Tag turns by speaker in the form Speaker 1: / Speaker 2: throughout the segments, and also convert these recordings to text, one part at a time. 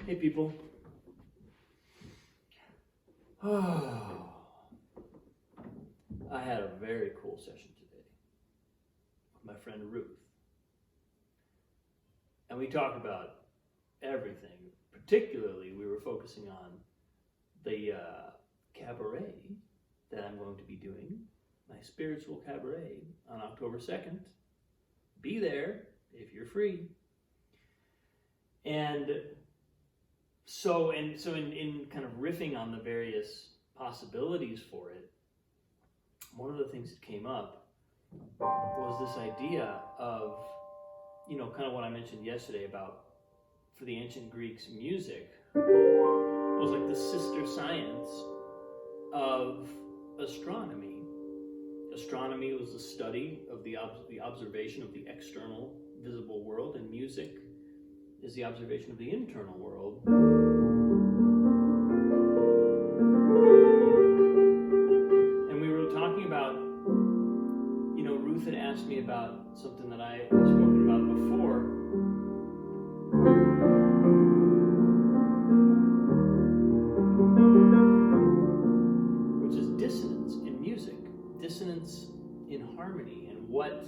Speaker 1: Hey people. Oh, I had a very cool session today with my friend Ruth. And we talked about everything. Particularly, we were focusing on the cabaret that I'm going to be doing, my spiritual cabaret on October 2nd. Be there if you're free. And so in kind of riffing on the various possibilities for it, one of the things that came up was this idea of, kind of what I mentioned yesterday about, for the ancient Greeks, music was like the sister science of astronomy. Astronomy was the study of the observation of the external visible world, and music is the observation of the internal world. And we were talking about, Ruth had asked me about something that I had spoken about before. Which is dissonance in music, dissonance in harmony, and what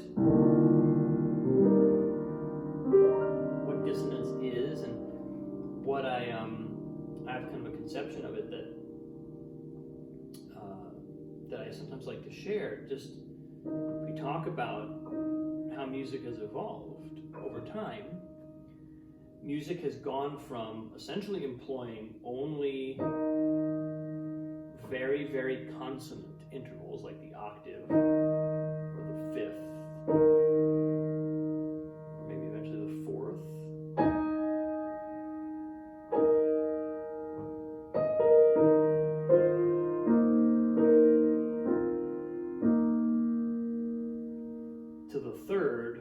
Speaker 1: dissonance is, and what I have kind of a conception of it that I sometimes like to share. Just we talk about how music has evolved over time. Music has gone from essentially employing only very, very consonant intervals like the octave or the fifth, or maybe eventually the fourth. To the third.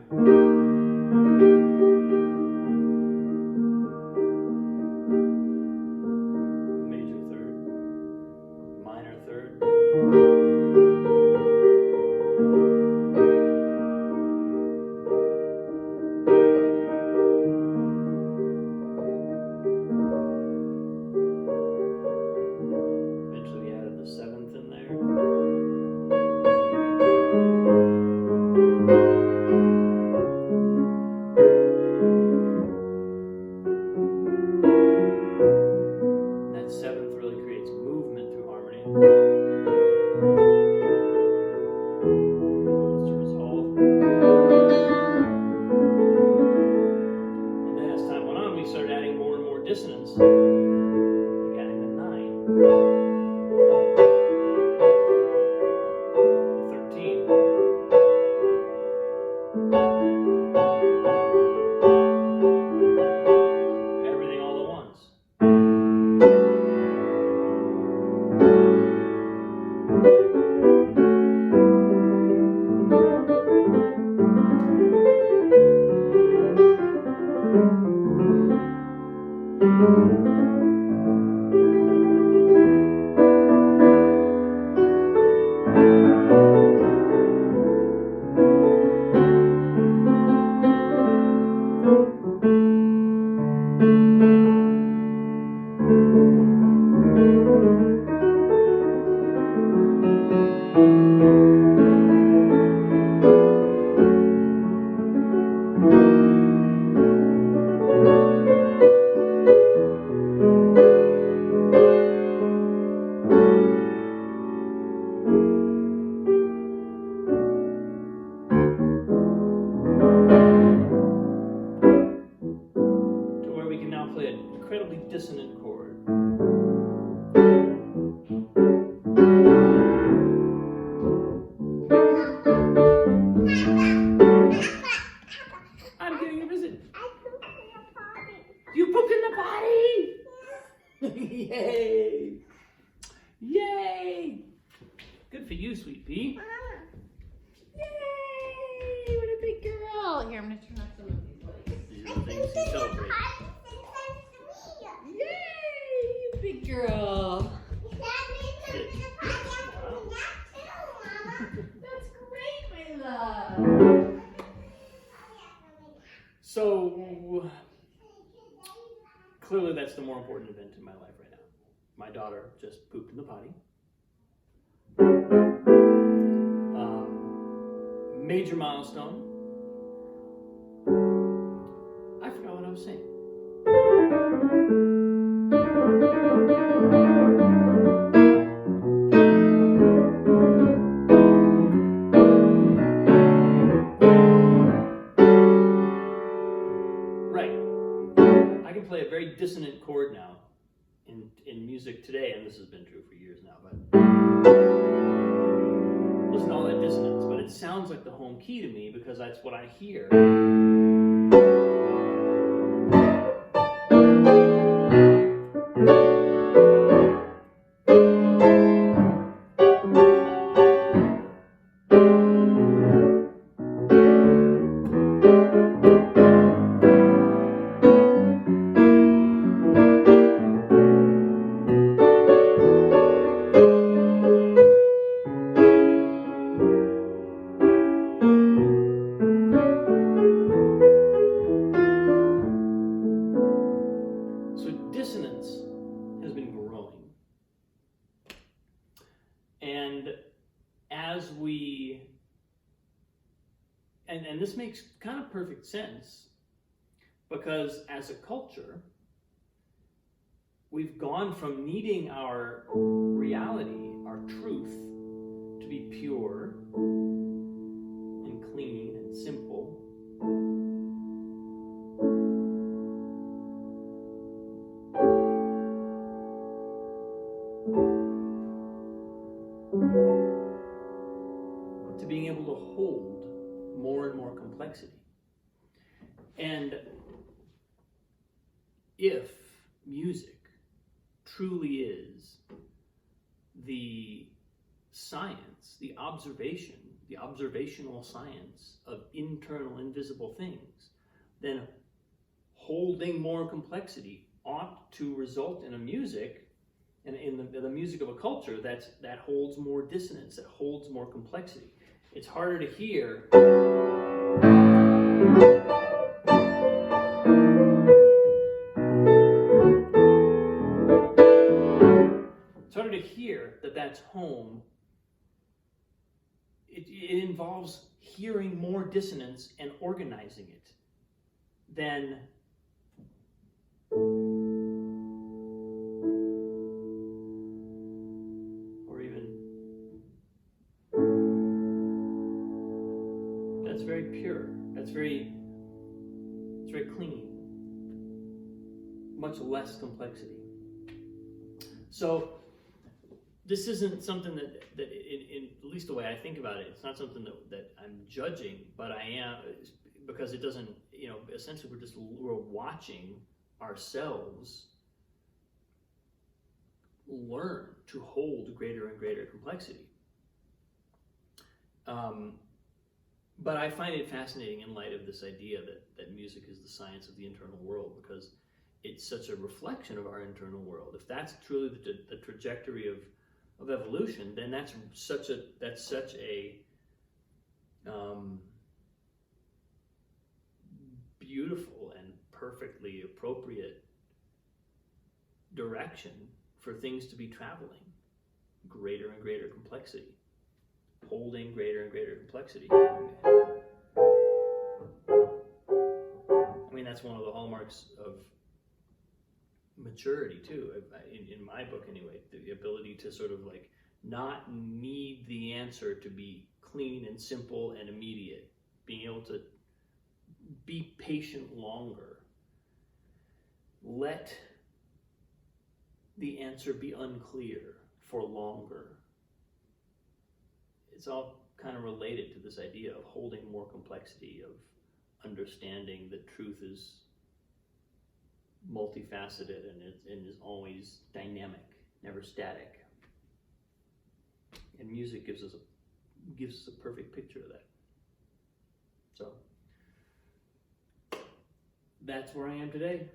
Speaker 1: Dissonance, like adding the 9, the 13, everything all at once. Dissonant chord. I'm giving you a visit.
Speaker 2: I pooped in the potty.
Speaker 1: You pooped in the potty? Yay! Yay! Good for you, sweet pea.
Speaker 2: Yay! What a big girl. Here, I'm going to turn off some of these lights.
Speaker 1: These are the things you celebrate.
Speaker 2: Yay! You big girl. That's great, my love.
Speaker 1: So, clearly that's the more important event in my life right now. My daughter just pooped in the potty. Major milestone. I forgot what I was saying. Right. I can play a very dissonant chord now in music today, and this has been true for years now, but listen to all that dissonance, but it sounds like the home key to me because that's what I hear. So dissonance has been growing. And as we, and this makes kind of perfect sense, because as a culture, we've gone from needing our reality, our truth, to be pure and clean and simple, to being able to hold more and more complexity. And if music truly is the science, the observational science of internal invisible things, then holding more complexity ought to result in a music, and in the music of a culture that holds more dissonance, that holds more complexity. It's harder to hear. It's harder to hear that that's home. It involves hearing more dissonance and organizing it than that's very pure. It's very clean. Much less complexity. So this isn't something that in at least the way I think about it, it's not something that I'm judging, but I am, because it doesn't, essentially we're watching ourselves learn to hold greater and greater complexity. But I find it fascinating in light of this idea that music is the science of the internal world, because it's such a reflection of our internal world. If that's truly the trajectory of evolution, then that's such a beautiful and perfectly appropriate direction for things to be traveling. Greater and greater complexity. Holding greater and greater complexity. I mean, that's one of the hallmarks of maturity too, in my book anyway, the ability to sort of like not need the answer to be clean and simple and immediate, being able to be patient longer, let the answer be unclear for longer. It's all kind of related to this idea of holding more complexity, of understanding that truth is multifaceted and is always dynamic, never static. And music gives us a perfect picture of that. So that's where I am today.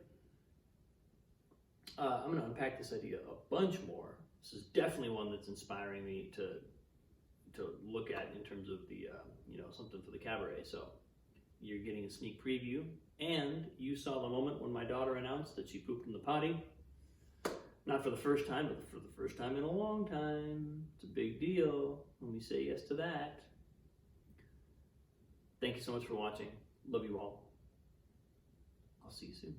Speaker 1: I'm going to unpack this idea a bunch more. This is definitely one that's inspiring me to look at in terms of the something for the Cabaret. So you're getting a sneak preview And you saw the moment when my daughter announced that she pooped in the potty. Not for the first time, but for the first time in a long time. It's a big deal when we say yes to that. Thank you so much for watching. Love you all. I'll see you soon.